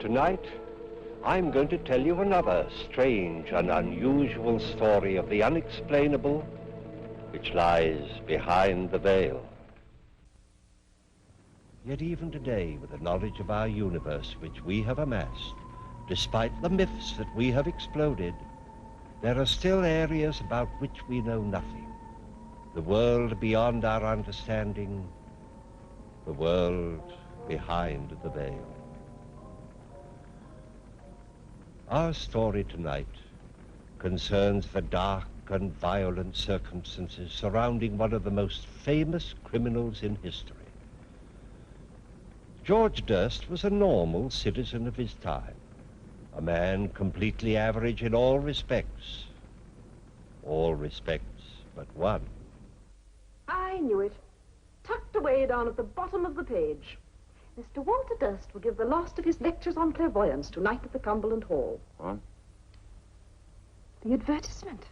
Tonight, I'm going to tell you another strange and unusual story of the unexplainable, which lies behind the veil. Yet even today, with the knowledge of our universe which we have amassed, despite the myths that we have exploded, there are still areas about which we know nothing. The world beyond our understanding, the world behind the veil. Our story tonight concerns the dark and violent circumstances surrounding one of the most famous criminals in history. George Durst was a normal citizen of his time, a man completely average in all respects but one. I knew it. Tucked away down at the bottom of the page. Mr. Walter Durst will give the last of his lectures on clairvoyance tonight at the Cumberland Hall. What? The advertisement.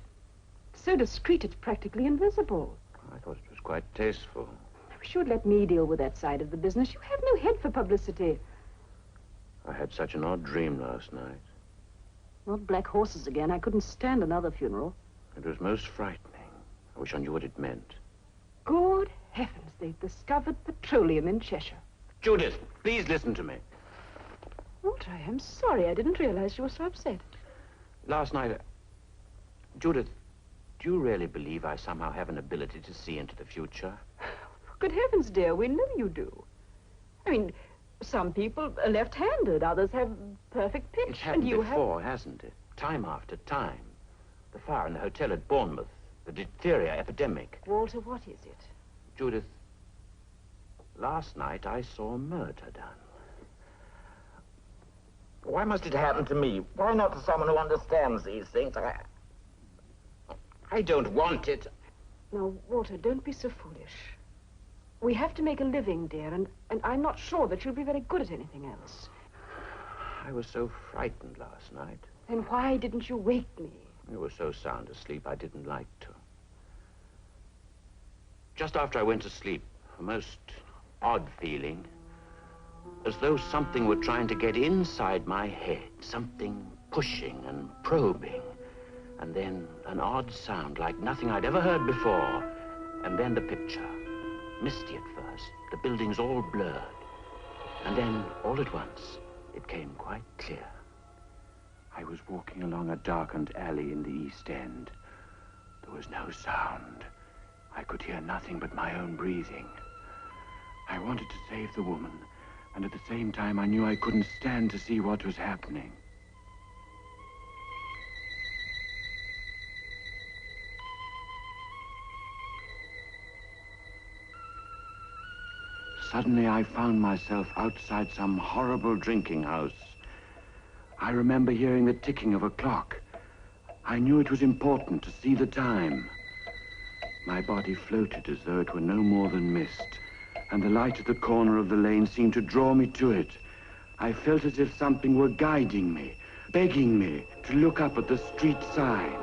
So discreet it's practically invisible. I thought it was quite tasteful. You should let me deal with that side of the business. You have no head for publicity. I had such an odd dream last night. Not black horses again. I couldn't stand another funeral. It was most frightening. I wish I knew what it meant. Good heavens, they've discovered petroleum in Cheshire. Judith, please listen to me. Walter, I am sorry. I didn't realize you were so upset. Last night, Judith, do you really believe I somehow have an ability to see into the future? Good heavens, dear, we know you do. I mean, some people are left-handed, others have perfect pitch. It's happened and you before, hasn't it? Time after time. The fire in the hotel at Bournemouth, the diphtheria epidemic. Walter, what is it? Judith, last night I saw murder done. Why must it happen to me? Why not to someone who understands these things? I don't want it. Now, Walter, don't be so foolish. We have to make a living, dear, and I'm not sure that you'll be very good at anything else. I was so frightened last night. Then why didn't you wake me? I was so sound asleep I didn't like to. Just after I went to sleep, a most odd feeling, as though something were trying to get inside my head, something pushing and probing, and then an odd sound like nothing I'd ever heard before, and then the picture, misty at first, the buildings all blurred, and then all at once it came quite clear. I was walking along a darkened alley in the East End. There was no sound. I could hear nothing but my own breathing. I wanted to save the woman, and at the same time I knew I couldn't stand to see what was happening. Suddenly I found myself outside some horrible drinking house. I remember hearing the ticking of a clock. I knew it was important to see the time. My body floated as though it were no more than mist, and the light at the corner of the lane seemed to draw me to it. I felt as if something were guiding me, begging me to look up at the street sign.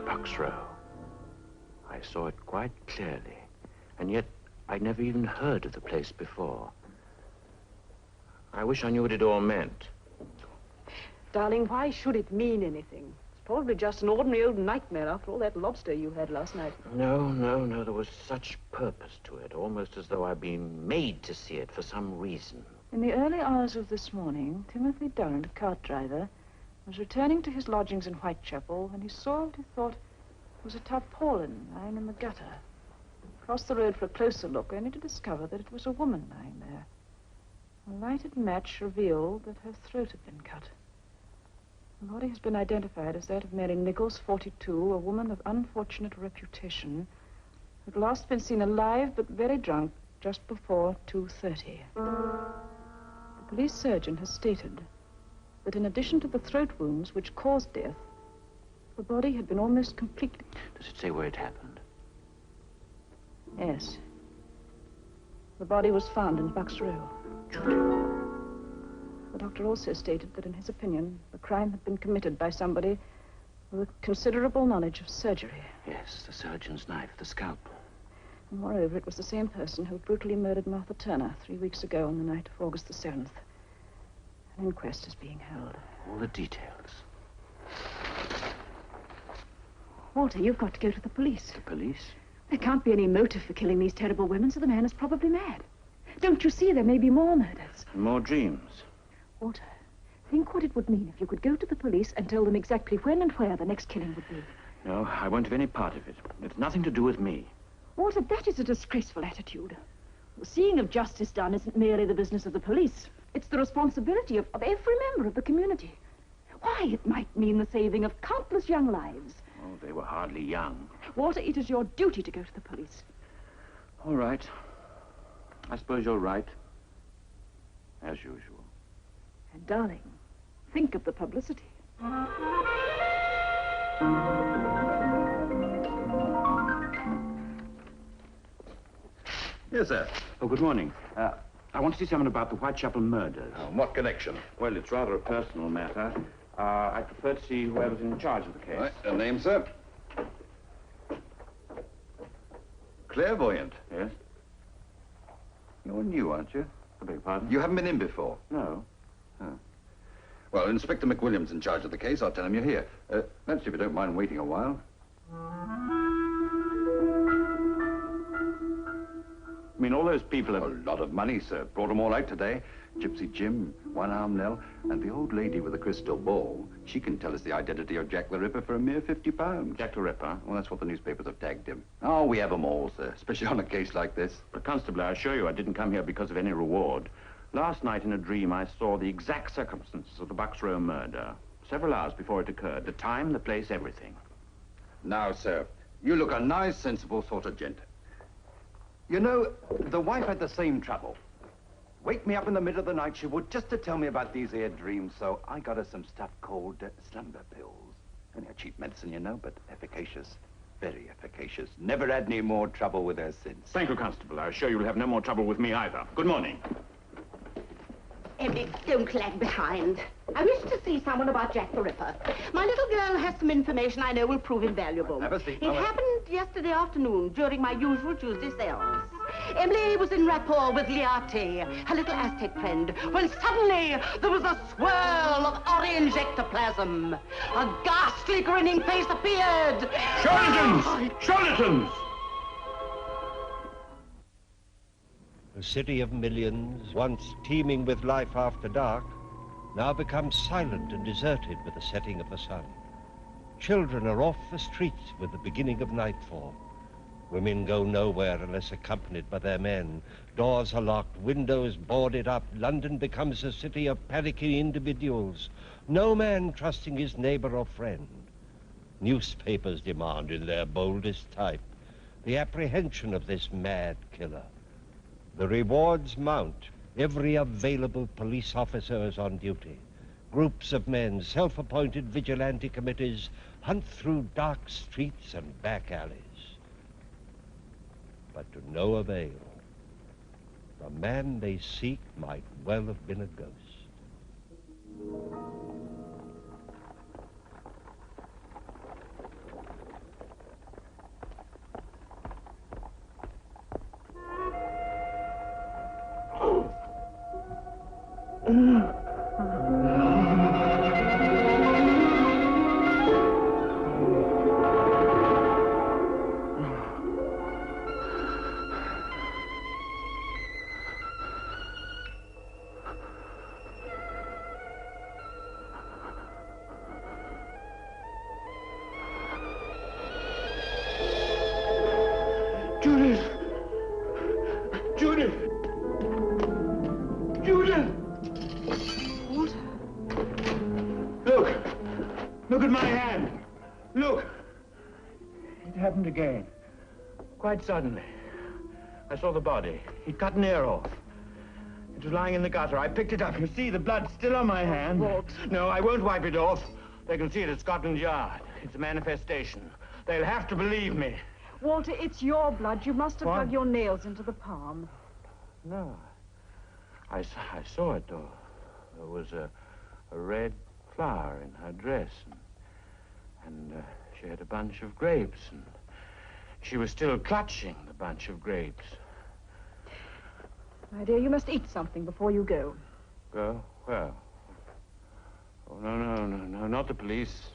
Bucks Row. I saw it quite clearly, and yet I'd never even heard of the place before. I wish I knew what it all meant. Darling, why should it mean anything? It's probably just an ordinary old nightmare after all that lobster you had last night. No, there was such purpose to it, almost as though I'd been made to see it for some reason. In the early hours of this morning, Timothy Durrant, a cart driver, was returning to his lodgings in Whitechapel when he saw what he thought was a tarpaulin lying in the gutter. He crossed the road for a closer look, only to discover that it was a woman lying there. A lighted match revealed that her throat had been cut. The body has been identified as that of Mary Nichols, 42, a woman of unfortunate reputation, who had last been seen alive but very drunk just before 2:30. The police surgeon has stated that in addition to the throat wounds which caused death, the body had been almost completely... Does it say where it happened? Yes. The body was found in Bucks Row. The doctor also stated that, in his opinion, the crime had been committed by somebody with considerable knowledge of surgery. Yes, the surgeon's knife, the scalpel. And moreover, it was the same person who brutally murdered Martha Turner 3 weeks ago on the night of August the 7th. An inquest is being held. All the details. Walter, you've got to go to the police. The police? There can't be any motive for killing these terrible women, so the man is probably mad. Don't you see there may be more murders? More dreams. Walter, think what it would mean if you could go to the police and tell them exactly when and where the next killing would be. No, I won't have any part of it. It's nothing to do with me. Walter, that is a disgraceful attitude. The seeing of justice done isn't merely the business of the police. It's the responsibility of every member of the community. Why, it might mean the saving of countless young lives. Oh, they were hardly young. Walter, it is your duty to go to the police. All right. I suppose you're right. As usual. And, darling, think of the publicity. Yes, sir. Oh, good morning. I want to see someone about the Whitechapel murders. Oh, what connection? Well, it's rather a personal matter. I prefer to see whoever's in charge of the case. Right, a name, sir? Clairvoyant. Yes? You're new, aren't you? I beg your pardon? You haven't been in before. No. Well, Inspector McWilliams in charge of the case. I'll tell him you're here. Let's see if you don't mind waiting a while. I mean, all those people have... A lot of money, sir. Brought them all out today. Gypsy Jim, One-Arm Nell, and the old lady with the crystal ball. She can tell us the identity of Jack the Ripper for a mere £50. Jack the Ripper? Well, that's what the newspapers have tagged him. Oh, we have them all, sir, especially on a case like this. But, Constable, I assure you I didn't come here because of any reward. Last night in a dream, I saw the exact circumstances of the Bucks Row murder. Several hours before it occurred. The time, the place, everything. Now, sir, you look a nice, sensible sort of gent. You know, the wife had the same trouble. Wake me up in the middle of the night, she would, just to tell me about these here dreams, so I got her some stuff called slumber pills. Only a cheap medicine, you know, but efficacious. Very efficacious. Never had any more trouble with her since. Thank you, Constable. I assure you'll have no more trouble with me either. Good morning. Emily, don't lag behind. I wish to see someone about Jack the Ripper. My little girl has some information I know will prove invaluable. Have a seat, It Mother. happened yesterday afternoon during my usual Tuesday seance. Emily was in rapport with Liate, her little Aztec friend, when suddenly there was a swirl of orange ectoplasm. A ghastly grinning face appeared. Charlatans! Charlatans! A city of millions, once teeming with life after dark, now becomes silent and deserted with the setting of the sun. Children are off the streets with the beginning of nightfall. Women go nowhere unless accompanied by their men. Doors are locked, windows boarded up. London becomes a city of panicking individuals, no man trusting his neighbor or friend. Newspapers demand in their boldest type the apprehension of this mad killer. The rewards mount. Every available police officer is on duty. Groups of men, self-appointed vigilante committees, hunt through dark streets and back alleys. But to no avail. The man they seek might well have been a ghost. Judith! Judith! Judith! Walter? Look! Look at my hand! Look! It happened again. Quite suddenly. I saw the body. He'd cut an ear off. It was lying in the gutter. I picked it up. You see, the blood's still on my hand. Walt. No, I won't wipe it off. They can see it at Scotland Yard. It's a manifestation. They'll have to believe me. Walter, it's your blood. You must have What? dug your nails into the palm. No. I saw it, though. There was a red flower in her dress. And she had a bunch of grapes. And she was still clutching the bunch of grapes. My dear, you must eat something before you go. Go? Well, not the police.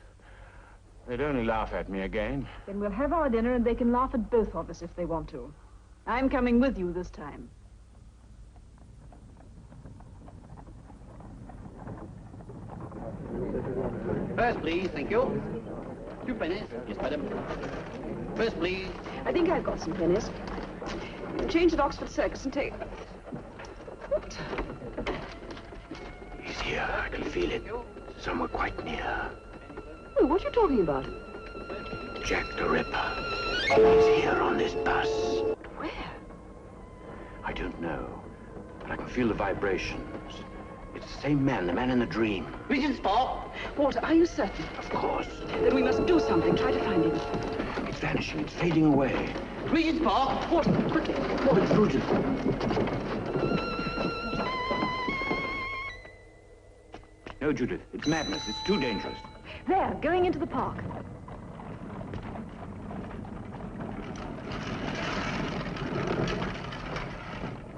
They'd only laugh at me again. Then we'll have our dinner and they can laugh at both of us if they want to. I'm coming with you this time. First, please, thank you. 2 pennies. Yes, madam. First, please. I think I've got some pennies. Change at Oxford Circus and take... What? He's here. I can feel it. Somewhere quite near. Oh, what are you talking about? Jack the Ripper. He's here on this bus. Where? I don't know, but I can feel the vibrations. It's the same man, the man in the dream. Regent Spock. Walter, are you certain? Of course. Then we must do something. Try to find him. It's vanishing. It's fading away. Regent Spock. Walter, quickly. Oh, it's Rudin. No, Judith. It's madness. It's too dangerous. There, going into the park.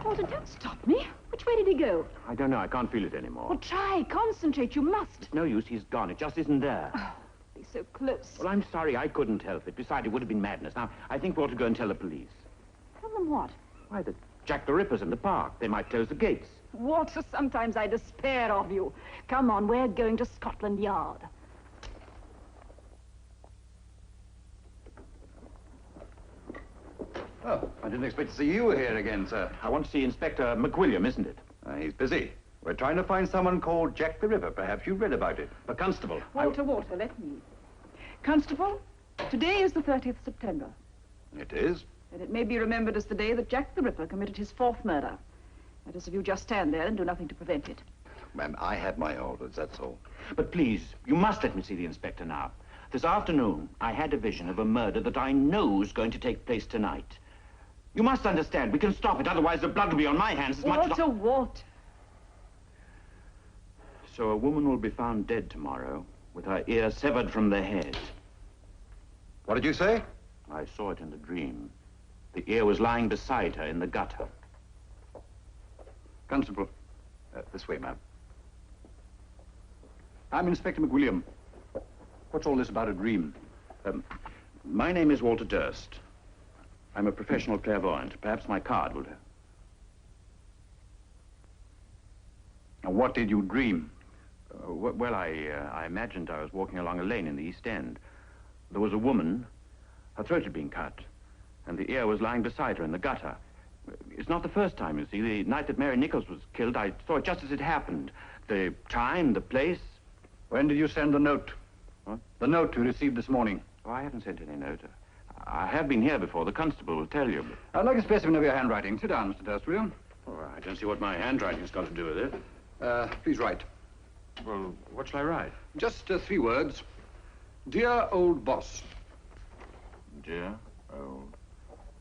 Walter, don't stop me. Which way did he go? I don't know. I can't feel it anymore. Well, try. Concentrate. You must. It's no use. He's gone. It just isn't there. Be so close. Well, I'm sorry. I couldn't help it. Besides, it would have been madness. Now, I think we ought to go and tell the police. Tell them what? Why, that Jack the Ripper's in the park. They might close the gates. Walter, sometimes I despair of you. Come on, we're going to Scotland Yard. Oh, I didn't expect to see you here again, sir. I want to see Inspector McWilliam, isn't it? He's busy. We're trying to find someone called Jack the Ripper. Perhaps you've read about it. The constable. Walter, let me. Constable, today is the 30th September. It is. And it may be remembered as the day that Jack the Ripper committed his 4th murder. That is, if you just stand there and do nothing to prevent it. Ma'am, I have my orders, that's all. But please, you must let me see the inspector now. This afternoon, I had a vision of a murder that I know is going to take place tonight. You must understand, we can stop it, otherwise the blood will be on my hands as much as... Walter. So a woman will be found dead tomorrow, with her ear severed from the head. What did you say? I saw it in the dream. The ear was lying beside her in the gutter. Constable, this way, ma'am. I'm Inspector McWilliam. What's all this about a dream? My name is Walter Durst. I'm a professional clairvoyant. Perhaps my card will do. Now, what did you dream? Well, I imagined I was walking along a lane in the East End. There was a woman. Her throat had been cut, and the ear was lying beside her in the gutter. It's not the first time, you see. The night that Mary Nichols was killed, I saw it just as it happened. The time, the place. When did you send the note? What? The note you received this morning. Oh, I haven't sent any note. I have been here before. The constable will tell you. I'd like a specimen of your handwriting. Sit down, Mr. Durst, will you? Oh, I don't see what my handwriting's got to do with it. Please write. Well, what shall I write? Just 3 words. Dear old boss. Dear old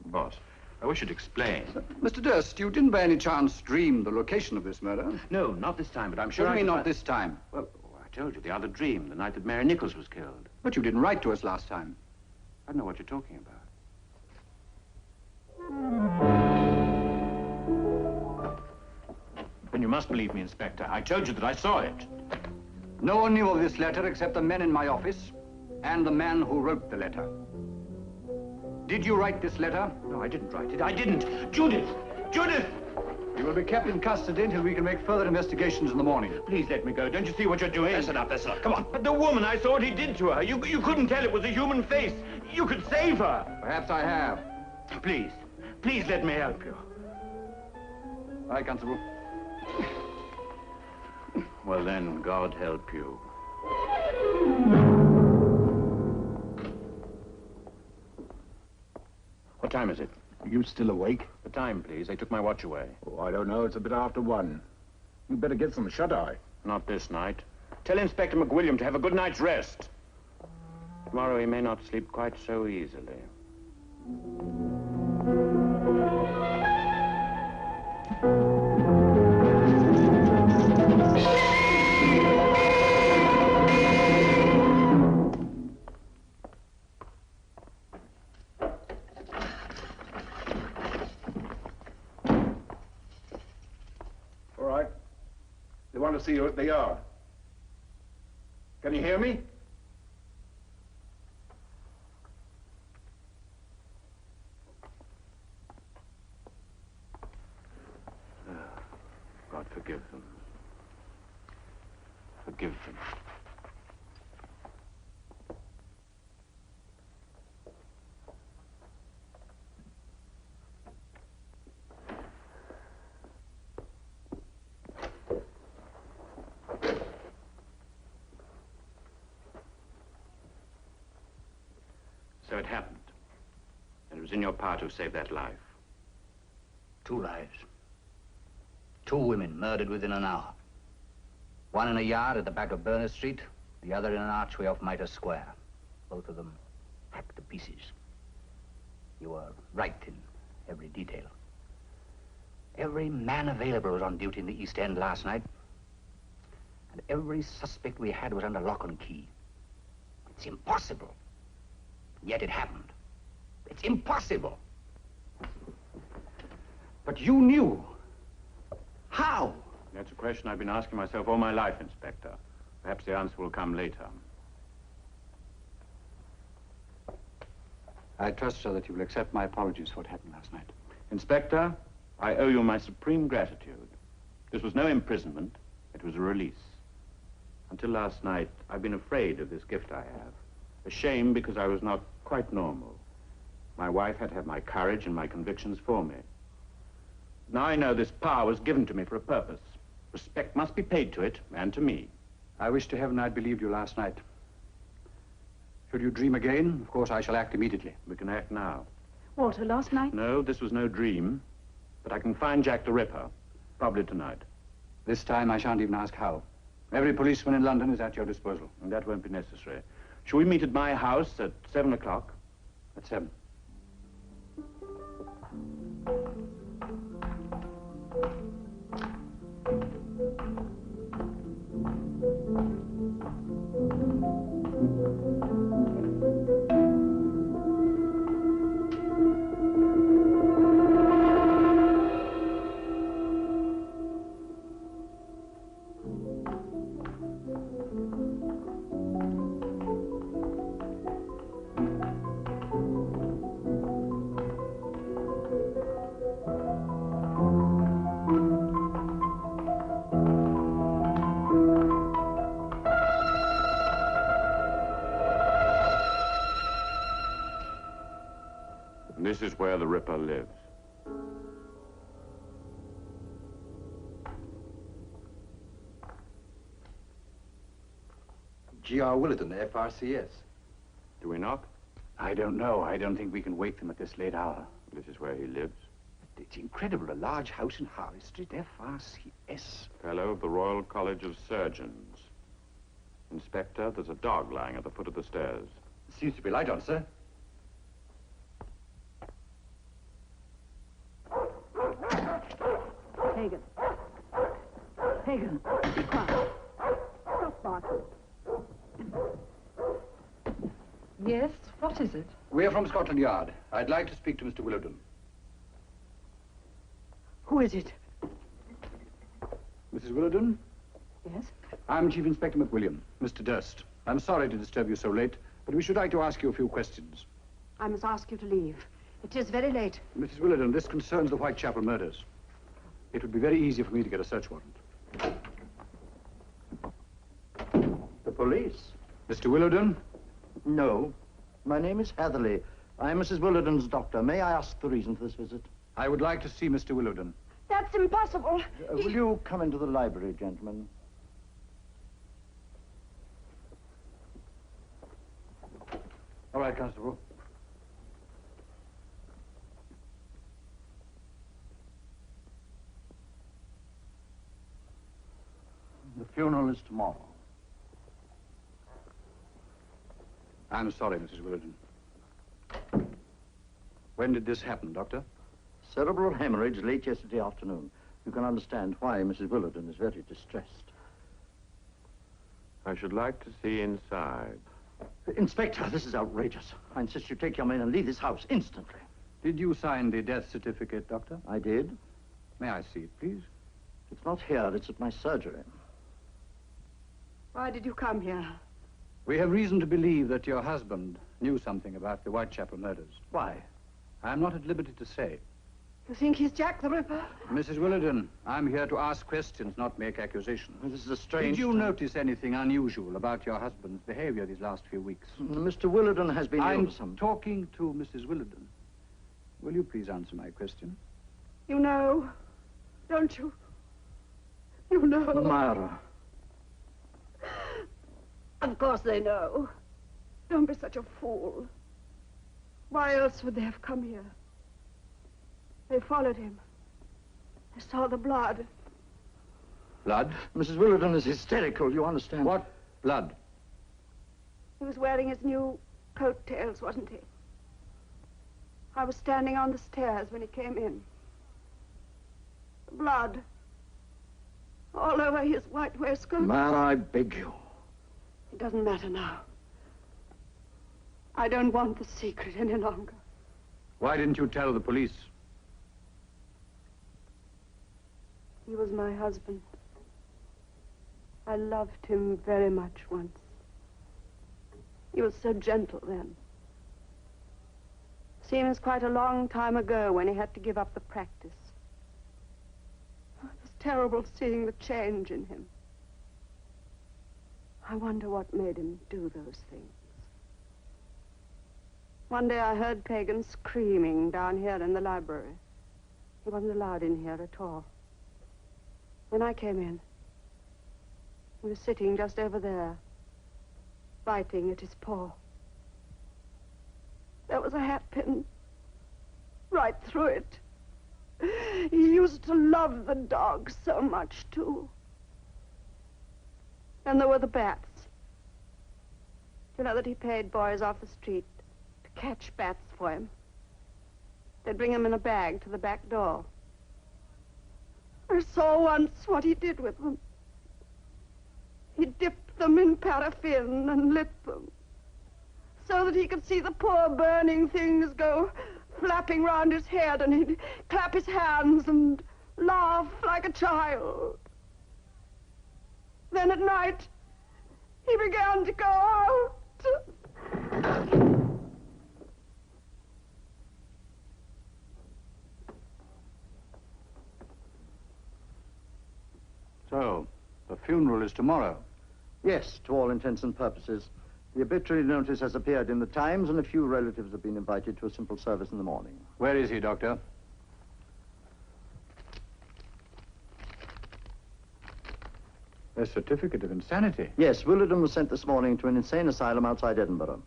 boss. I wish you'd explain. Mr. Durst, you didn't by any chance dream the location of this murder? No, not this time, but I'm sure What do you mean, could not this time? Well, I told you, the other dream, the night that Mary Nichols was killed. But you didn't write to us last time. I don't know what you're talking about. Then you must believe me, Inspector. I told you that I saw it. No one knew of this letter except the men in my office and the man who wrote the letter. Did you write this letter? No, I didn't write it. I didn't. Judith! Judith! You will be kept in custody until we can make further investigations in the morning. Please let me go. Don't you see what you're doing? Listen up. Come on. But the woman, I saw what he did to her. You couldn't tell it was a human face. You could save her. Perhaps I have. Please. Please let me help you. Aye, Constable. Well, then, God help you. What time is it? Are you still awake? The time, please. They took my watch away. Oh, I don't know. It's a bit after 1. You better get some shut-eye. Not this night. Tell Inspector McWilliam to have a good night's rest. Tomorrow he may not sleep quite so easily. All right. They want to see you at the yard. Can you hear me? God, forgive them. Forgive them. So it happened. And it was in your power to save that life. 2 lives. 2 women murdered within an hour. One in a yard at the back of Berners Street, the other in an archway off Mitre Square. Both of them hacked to pieces. You were right in every detail. Every man available was on duty in the East End last night. And every suspect we had was under lock and key. It's impossible. Yet it happened. It's impossible. But you knew. How? That's a question I've been asking myself all my life, Inspector. Perhaps the answer will come later. I trust, sir, that you will accept my apologies for what happened last night. Inspector, I owe you my supreme gratitude. This was no imprisonment. It was a release. Until last night, I've been afraid of this gift I have. Ashamed because I was not quite normal. My wife had to have my courage and my convictions for me. Now I know this power was given to me for a purpose. Respect must be paid to it, and to me. I wish to heaven I'd believed you last night. Should you dream again, of course I shall act immediately. We can act now. Walter, last night? No, this was no dream. But I can find Jack the Ripper, probably tonight. This time I shan't even ask how. Every policeman in London is at your disposal. And that won't be necessary. Shall we meet at my house at 7 o'clock? At 7. This is where the Ripper lives. G.R. Willerton, FRCS. Do we knock? I don't know. I don't think we can wake them at this late hour. This is where he lives. It's incredible. A large house in Harley Street, FRCS. Fellow of the Royal College of Surgeons. Inspector, there's a dog lying at the foot of the stairs. Seems to be light on, sir. Hagen. Hagen, be quiet. Stop barking. Yes, what is it? We're from Scotland Yard. I'd like to speak to Mr. Willerton. Who is it? Mrs. Willerton? Yes? I'm Chief Inspector McWilliam, Mr. Durst. I'm sorry to disturb you so late, but we should like to ask you a few questions. I must ask you to leave. It is very late. Mrs. Willerton, this concerns the Whitechapel murders. It would be very easy for me to get a search warrant. The police? Mr. Willerton? No. My name is Hatherley. I'm Mrs. Willerton's doctor. May I ask the reason for this visit? I would like to see Mr. Willerton. That's impossible. Will you come into the library, gentlemen? All right, Constable. The funeral is tomorrow. I'm sorry, Mrs. Willerton. When did this happen, Doctor? Cerebral hemorrhage late yesterday afternoon. You can understand why Mrs. Willerton is very distressed. I should like to see inside. Inspector, this is outrageous. I insist you take your men and leave this house instantly. Did you sign the death certificate, Doctor? I did. May I see it, please? It's not here. It's at my surgery. Why did you come here? We have reason to believe that your husband knew something about the Whitechapel murders. Why? I'm not at liberty to say. You think he's Jack the Ripper? Mrs. Willardon, I'm here to ask questions, not make accusations. This is a strange... Did you notice anything unusual about your husband's behavior these last few weeks? Mr. Willardon has been ill I'm for some... talking to Mrs. Willardon. Will you please answer my question? You know, don't you? You know. Myra. Of course they know. Don't be such a fool. Why else would they have come here? They followed him. They saw the blood. Blood? Mrs. Willardon is hysterical, you understand? What blood? He was wearing his new coattails, wasn't he? I was standing on the stairs when he came in. Blood. All over his white waistcoat. Myra, I beg you. It doesn't matter now. I don't want the secret any longer. Why didn't you tell the police? He was my husband. I loved him very much once. He was so gentle then. Seems quite a long time ago when he had to give up the practice. It was terrible seeing the change in him. I wonder what made him do those things. One day I heard Pagan screaming down here in the library. He wasn't allowed in here at all. When I came in, he was sitting just over there, biting at his paw. There was a hatpin right through it. He used to love the dog so much, too. And there were the bats. You know that he paid boys off the street to catch bats for him. They'd bring them in a bag to the back door. I saw once what he did with them. He dipped them in paraffin and lit them so that he could see the poor burning things go flapping round his head, and he'd clap his hands and laugh like a child. Then at night, he began to go out. So, the funeral is tomorrow. Yes, to all intents and purposes. The obituary notice has appeared in the Times, and a few relatives have been invited to a simple service in the morning. Where is he, Doctor? A certificate of insanity. Yes, Willardon was sent this morning to an insane asylum outside Edinburgh.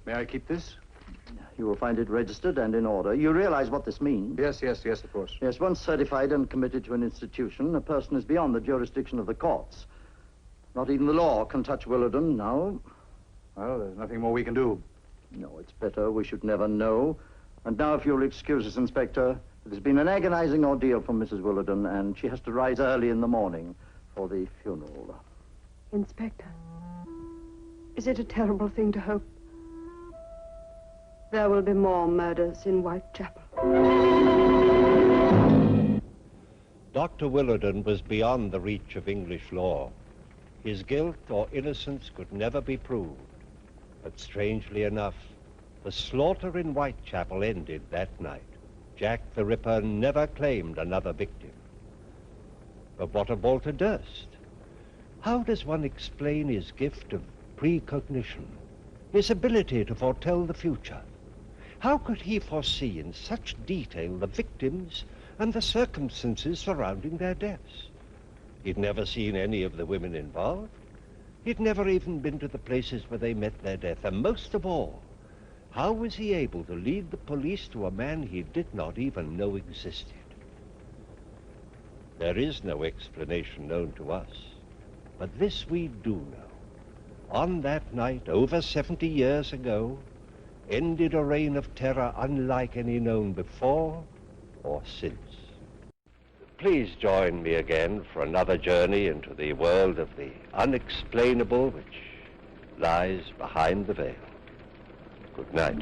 May I keep this? You will find it registered and in order. You realize what this means? Yes, of course. Yes, once certified and committed to an institution, a person is beyond the jurisdiction of the courts. Not even the law can touch Willardon, no. Well, there's nothing more we can do. No, it's better. We should never know. And now, if you'll excuse us, Inspector, it has been an agonizing ordeal for Mrs. Willardon, and she has to rise early in the morning for the funeral. Inspector, is it a terrible thing to hope there will be more murders in Whitechapel? Dr. Willardon was beyond the reach of English law. His guilt or innocence could never be proved. But strangely enough, the slaughter in Whitechapel ended that night. Jack the Ripper never claimed another victim. But what of Walter Durst? How does one explain his gift of precognition, his ability to foretell the future? How could he foresee in such detail the victims and the circumstances surrounding their deaths? He'd never seen any of the women involved. He'd never even been to the places where they met their death. And most of all, how was he able to lead the police to a man he did not even know existed? There is no explanation known to us, but this we do know. On that night, over 70 years ago, ended a reign of terror unlike any known before or since. Please join me again for another journey into the world of the unexplainable which lies behind the veil. Good night.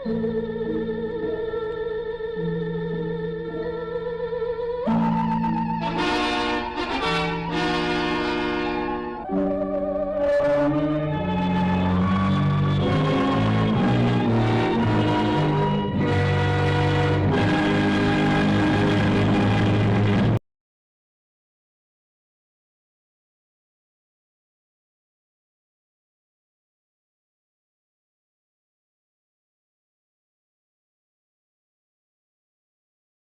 you.